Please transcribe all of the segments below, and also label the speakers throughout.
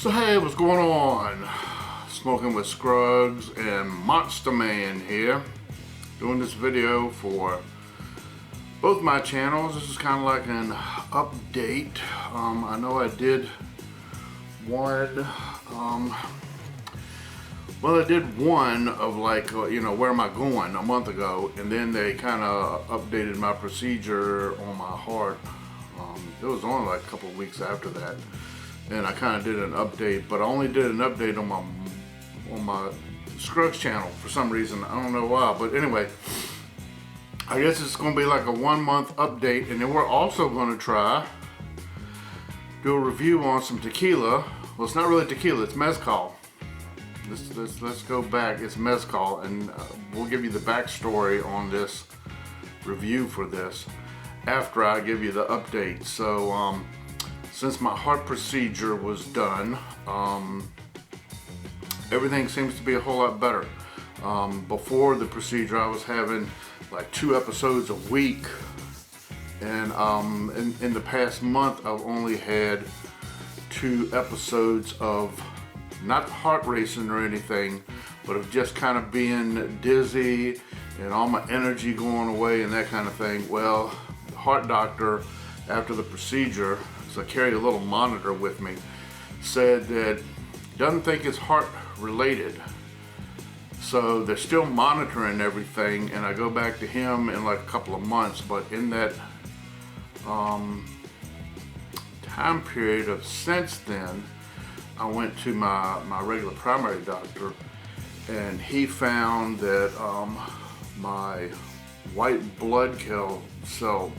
Speaker 1: So hey, what's going on? Smoking with Scruggs and monzsterman here, doing this video for both my channels. This is kind of like an update. I know I did one, I did one of like, where am I going a month ago, and then they kind of updated my procedure on my heart. It was only like a couple of weeks after that. And I kind of did an update, but I only did an update on my Scruggs channel for some reason. I don't know why, but anyway, I guess it's going to be like a 1 month update, and then we're also going to do a review on some tequila. Well, it's not really tequila; it's mezcal. Let's go back. It's mezcal, and we'll give you the backstory on this review for this after I give you the update. So. Since my heart procedure was done, everything seems to be a whole lot better. Before the procedure, I was having like 2 episodes a week, and in the past month, I've only had 2 episodes of not heart racing or anything, but of just kind of being dizzy and all my energy going away and that kind of thing. Well, the heart doctor, after the procedure, so I carried a little monitor with me, said that doesn't think it's heart related. So they're still monitoring everything, and I go back to him in like a couple of months. But in that time period of since then, I went to my regular primary doctor, and he found that my white blood cell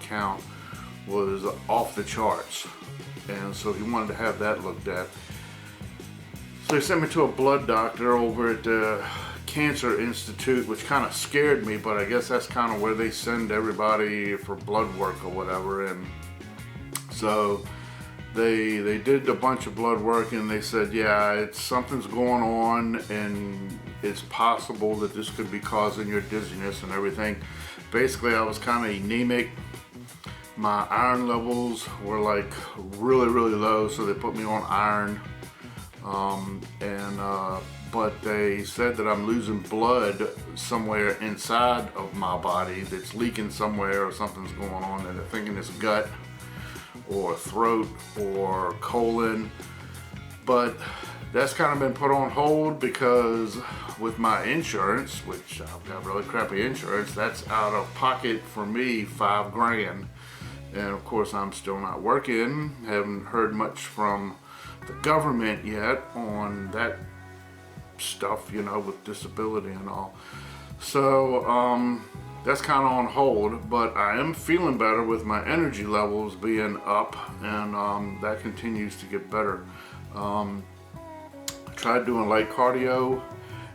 Speaker 1: count was off the charts, and so he wanted to have that looked at. So he sent me to a blood doctor over at the Cancer Institute, which kind of scared me, but I guess that's kind of where they send everybody for blood work or whatever. And so they did a bunch of blood work, and they said, yeah, something's going on, and it's possible that this could be causing your dizziness and everything. Basically, I was kind of anemic. My iron levels were like really low, so they put me on iron, but they said that I'm losing blood somewhere inside of my body, that's leaking somewhere, or something's going on, and they're thinking it's gut or throat or colon. But that's kind of been put on hold because with my insurance, which I've got really crappy insurance, that's out of pocket for me $5 grand. And of course, I'm still not working. Haven't heard much from the government yet on that stuff, with disability and all. So that's kind of on hold, but I am feeling better with my energy levels being up, and that continues to get better. I tried doing light cardio,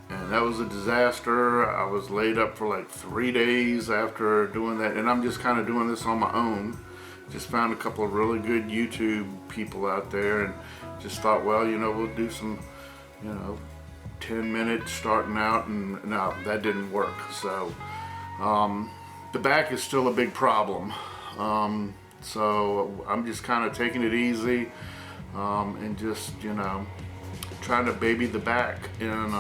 Speaker 1: and that was a disaster. I was laid up for like 3 days after doing that, and I'm just kind of doing this on my own. Just found a couple of really good YouTube people out there, and just thought, well, we'll do some, 10 minutes starting out, and no, that didn't work. So the back is still a big problem. So I'm just kind of taking it easy, and just, trying to baby the back, and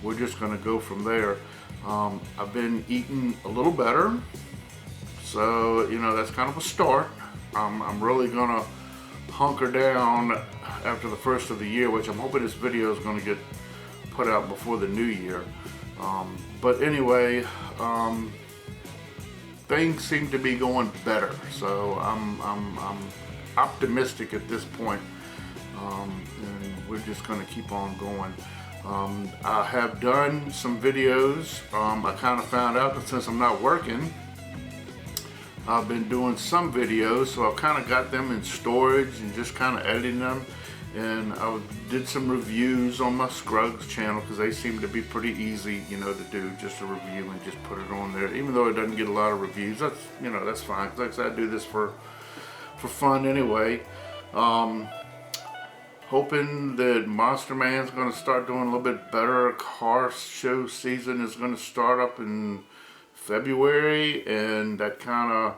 Speaker 1: we're just going to go from there. I've been eating a little better, so that's kind of a start. I'm really going to hunker down after the first of the year, which I'm hoping this video is going to get put out before the new year. But anyway, things seem to be going better, so I'm optimistic at this point. And we're just going to keep on going. I have done some videos. I kind of found out that since I'm not working, I've been doing some videos, so I've kind of got them in storage and just kind of editing them. And I did some reviews on my Scruggs channel, because they seem to be pretty easy, to do, just a review and just put it on there. Even though it doesn't get a lot of reviews, that's that's fine. Like I said, I do this for fun anyway. Hoping that monzsterman's going to start doing a little bit better. Car show season is going to start up in February, and that kind of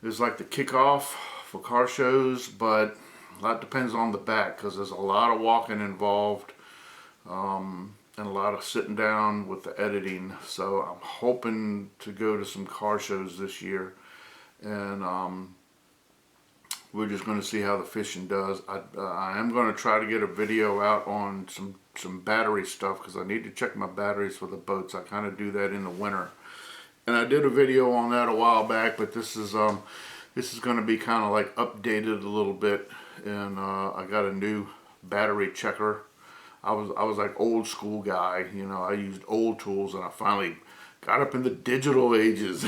Speaker 1: is like the kickoff for car shows. But lot depends on the back, because there's a lot of walking involved, and a lot of sitting down with the editing. So I'm hoping to go to some car shows this year, and we're just going to see how the fishing does. I am going to try to get a video out on some battery stuff, because I need to check my batteries for the boats. I kind of do that in the winter, and I did a video on that a while back, but this is going to be kind of like updated a little bit, and I got a new battery checker. I was like old school guy, you know. I used old tools, and I finally got up in the digital ages.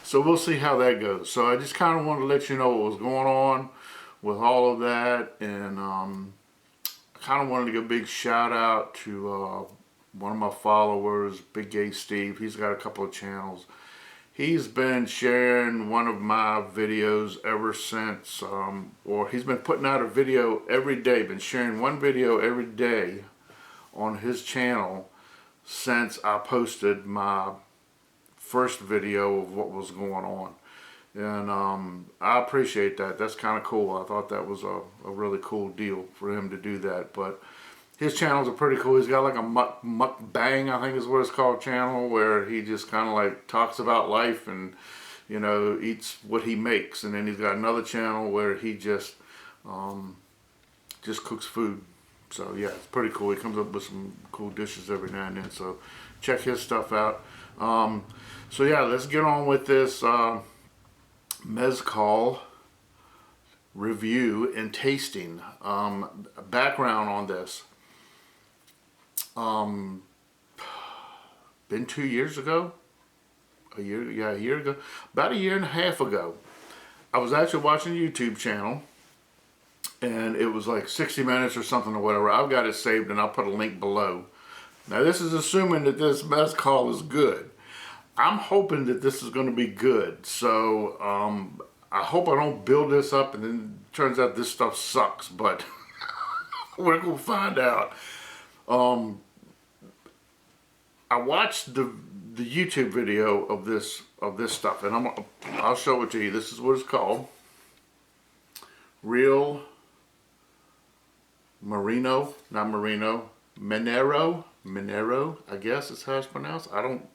Speaker 1: So we'll see how that goes. So I just kind of wanted to let you know what was going on with all of that, and I kind of wanted to give a big shout out to one of my followers, Big Gay Steve. He's got a couple of channels. He's been sharing one of my videos ever since, or he's been putting out a video every day, been sharing one video every day on his channel since I posted my first video of what was going on. And I appreciate that. That's kind of cool. I thought that was a really cool deal for him to do that. But his channels are pretty cool. He's got like a mukbang, I think is what it's called, channel, where he just kind of like talks about life and, you know, eats what he makes. And then he's got another channel where he just cooks food. So yeah, it's pretty cool. He comes up with some cool dishes every now and then. So check his stuff out. So yeah, let's get on with this Mezcal review and tasting. Background on this. Been 2 years ago, a year ago, about a year and a half ago, I was actually watching a YouTube channel, and it was like 60 minutes or something or whatever. I've got it saved, and I'll put a link below. Now this is assuming that this Mezcal is good. I'm hoping that this is going to be good. So I hope I don't build this up and then it turns out this stuff sucks, but we're going to find out. I watched the YouTube video of this stuff, and I'll show it to you. This is what it's called. Real Merino, not Merino, Minero, I guess is how it's pronounced. I don't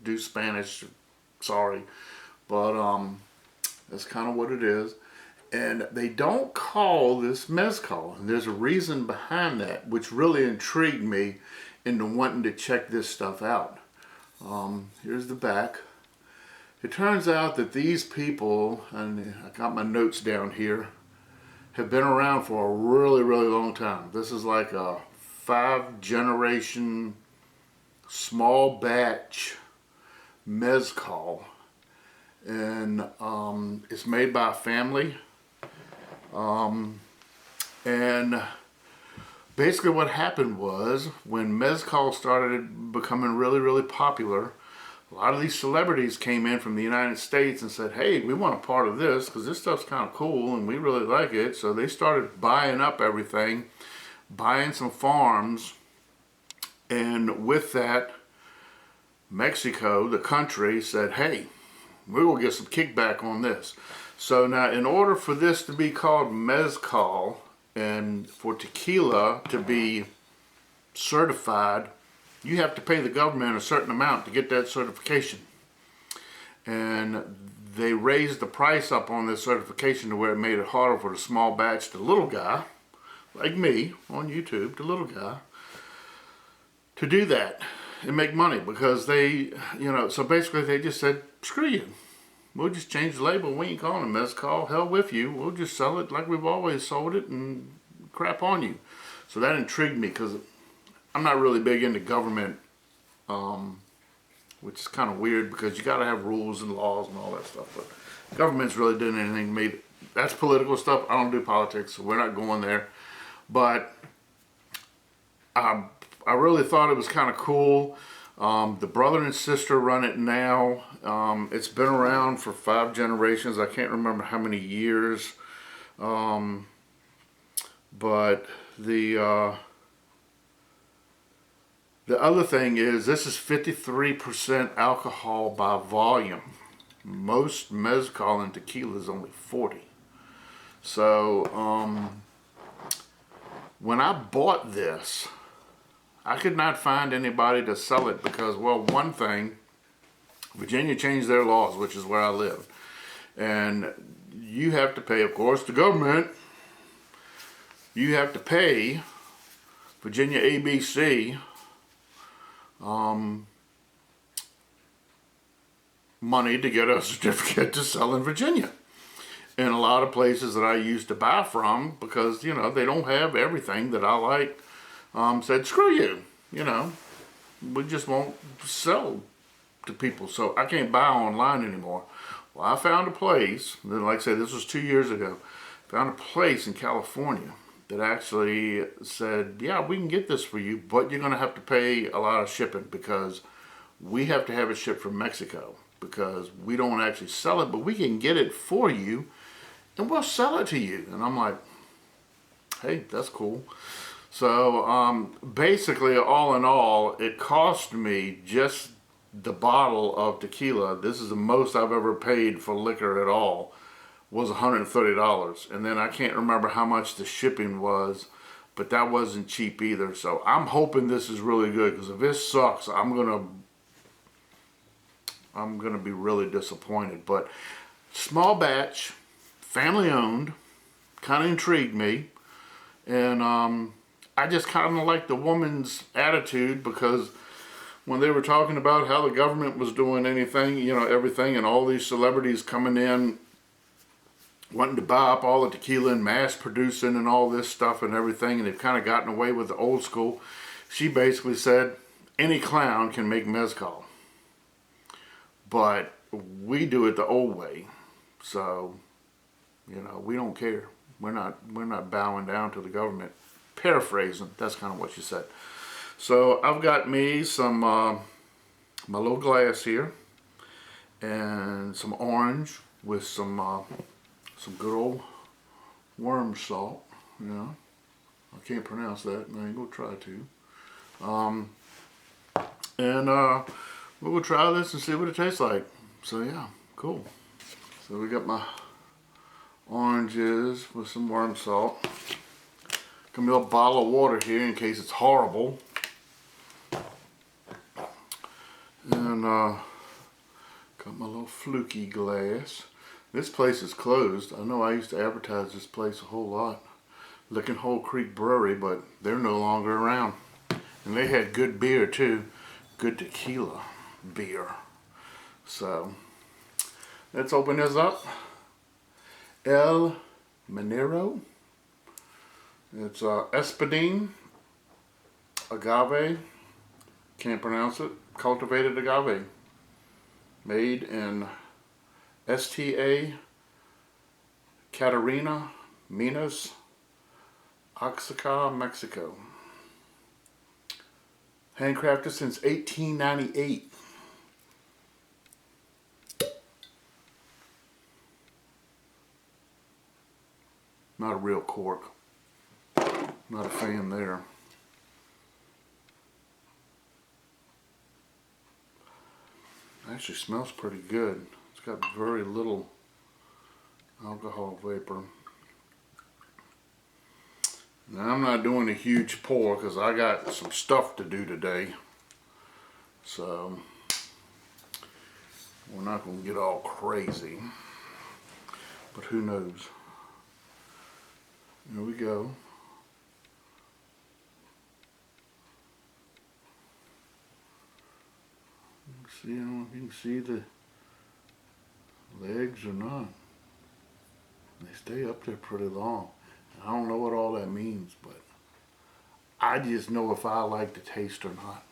Speaker 1: do Spanish, sorry, but that's kind of what it is. And they don't call this Mezcal, and there's a reason behind that, which really intrigued me into wanting to check this stuff out. Here's the back. It turns out that these people, and I got my notes down here, have been around for a really, really long time. This is like a 5-generation small batch Mezcal, and it's made by a family, and basically what happened was, when Mezcal started becoming really, really popular, a lot of these celebrities came in from the United States and said, hey, we want a part of this because this stuff's kind of cool and we really like it. So they started buying up everything, buying some farms, and with that, Mexico, the country, said, hey, we will get some kickback on this. So now, in order for this to be called Mezcal and for tequila to be certified, you have to pay the government a certain amount to get that certification. And they raised the price up on this certification to where it made it harder for the small batch, the little guy, like me on YouTube, the little guy, to do that and make money, because they, you know, so basically they just said, screw you. We'll just change the label. We ain't calling it Mezcal. Hell with you. We'll just sell it like we've always sold it and crap on you. So that intrigued me, because I'm not really big into government, which is kind of weird because you got to have rules and laws and all that stuff. But government's really doing anything to me. That's political stuff. I don't do politics, so we're not going there. But I really thought it was kind of cool. The brother and sister run it now. It's been around for 5 generations. I can't remember how many years. But the other thing is, this is 53% alcohol by volume. Most Mezcal and tequila is only 40. So when I bought this, I could not find anybody to sell it because, well, one thing, Virginia changed their laws, which is where I live. And you have to pay, of course, the government, you have to pay Virginia ABC money to get a certificate to sell in Virginia. And a lot of places that I used to buy from, because, you know, they don't have everything that I like, said, screw you, you know, we just won't sell to people. So I can't buy online anymore. Well, I found a place, like I said, this was 2 years ago, found a place in California that actually said, yeah, we can get this for you, but you're going to have to pay a lot of shipping because we have to have it shipped from Mexico because we don't actually sell it, but we can get it for you and we'll sell it to you. And I'm like, hey, that's cool. So basically, all in all, it cost me just the bottle of tequila. This is the most I've ever paid for liquor at all, was $130. And then I can't remember how much the shipping was, but that wasn't cheap either. So I'm hoping this is really good, because if this sucks, I'm gonna be really disappointed. But small batch, family owned, kind of intrigued me. And I just kind of like the woman's attitude, because when they were talking about how the government was doing anything, you know, everything, and all these celebrities coming in wanting to buy up all the tequila and mass producing and all this stuff and everything, and they've kind of gotten away with the old school, she basically said, any clown can make mezcal, but we do it the old way. So, you know, we don't care. We're not bowing down to the government. Paraphrasing, that's kind of what she said. So I've got me some my little glass here, and some orange with some good old worm salt. You know, I can't pronounce that, and I ain't gonna try to. And we're gonna try this and see what it tastes like. So yeah, cool. So we got my oranges with some worm salt. Got me a little bottle of water here in case it's horrible. And got my little fluky glass. This place is closed. I know I used to advertise this place a whole lot, Licking Hole Creek Brewery, but they're no longer around. And they had good beer too, good tequila beer. So let's open this up. El Minero. It's Espadín agave. Can't pronounce it. Cultivated agave. Made in Sta Catarina, Minas, Oaxaca, Mexico. Handcrafted since 1898. Not a real cork. Not a fan there. Actually smells pretty good. It's got very little alcohol vapor. Now I'm not doing a huge pour because I got some stuff to do today. So we're not going to get all crazy. But who knows? Here we go. See, I don't know if you can see the legs or not. They stay up there pretty long. I don't know what all that means, but I just know if I like the taste or not.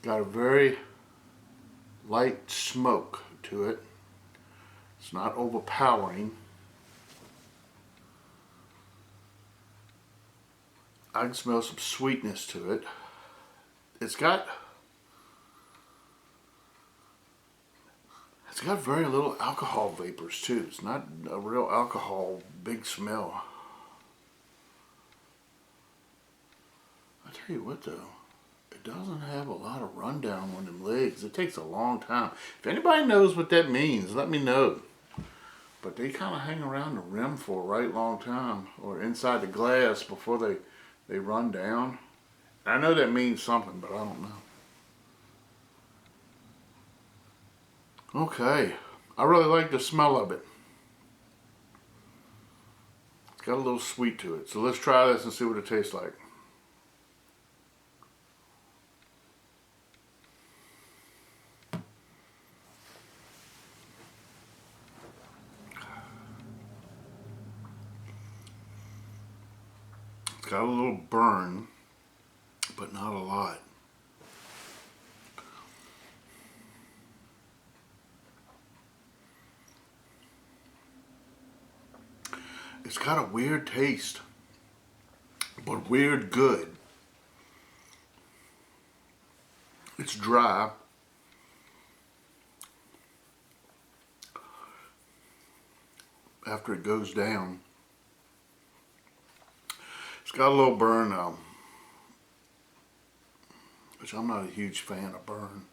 Speaker 1: Got a very light smoke to it. It's not overpowering. I can smell some sweetness to it. It's got very little alcohol vapors too. It's not a real alcohol big smell. I tell you what though, it doesn't have a lot of rundown on them legs. It takes a long time. If anybody knows what that means, let me know. But they kind of hang around the rim for a right long time, or inside the glass before they run down. I know that means something, but I don't know. Okay, I really like the smell of it. It's got a little sweet to it. So let's try this and see what it tastes like. It's got a little burn, but not a lot. It's got a weird taste, but weird good. It's dry. After it goes down, it's got a little burn, which I'm not a huge fan of burn.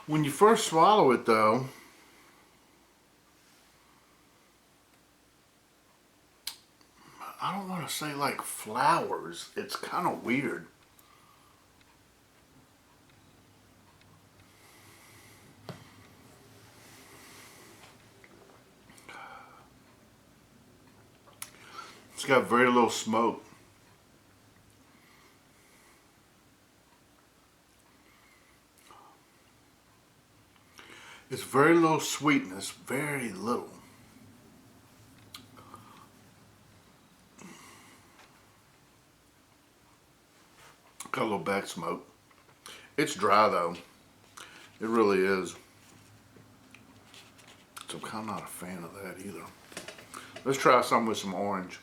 Speaker 1: When you first swallow it though, I don't want to say like flowers. It's kind of weird. It's got very little smoke. It's very little sweetness, very little. Got a little back smoke. It's dry though. It really is. So I'm kind of not a fan of that either. Let's try some with some orange.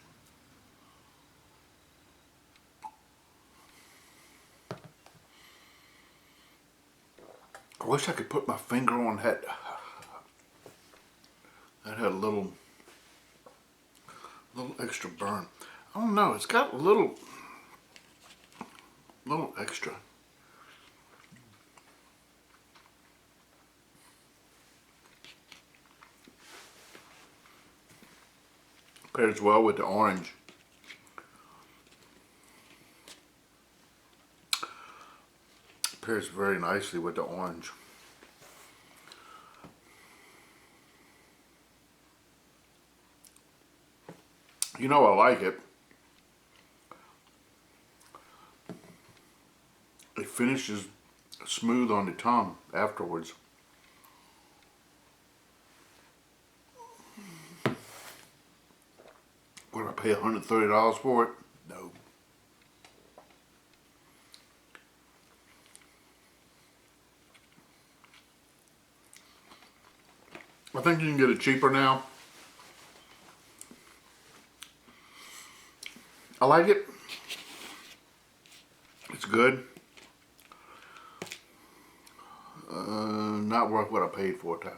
Speaker 1: I wish I could put my finger on that. That had a little extra burn. I don't know. It's got a little extra. Pairs well with the orange. Pairs very nicely with the orange. You know I like it. It finishes smooth on the tongue afterwards. Would I pay $130 for it? No. I think you can get it cheaper now. I like it. It's good. Not worth what I paid for it though.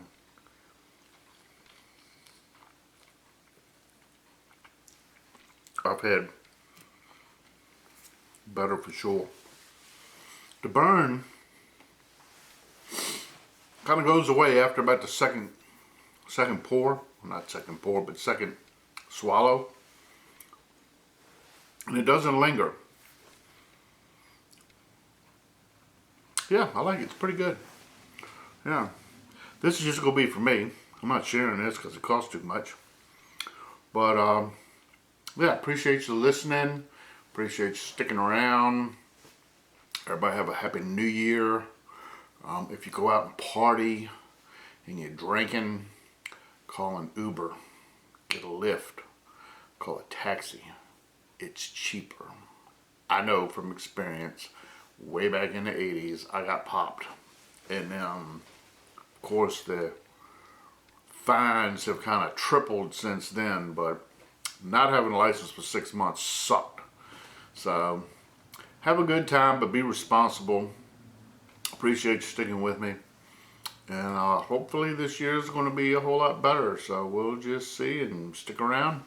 Speaker 1: I've had better for sure. The burn kind of goes away after about the second pour. Not second pour, but second swallow. And it doesn't linger. Yeah, I like it. It's pretty good. Yeah. This is just going to be for me. I'm not sharing this because it costs too much. But, yeah, appreciate you listening. Appreciate you sticking around. Everybody have a happy new year. If you go out and party and you're drinking, call an Uber. Get a Lyft. Call a taxi. It's cheaper. I know from experience. Way back in the 80s, I got popped. And of course, the fines have kind of tripled since then, but not having a license for 6 months sucked. So, have a good time, but be responsible. Appreciate you sticking with me. And hopefully this year is going to be a whole lot better. So we'll just see and stick around.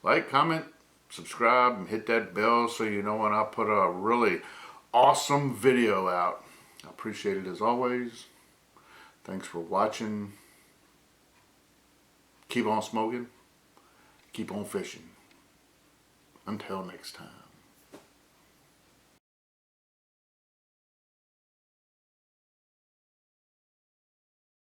Speaker 1: Like, comment, subscribe, and hit that bell so you know when I put a really awesome video out. I appreciate it as always. Thanks for watching. Keep on smoking. Keep on fishing. Until next time.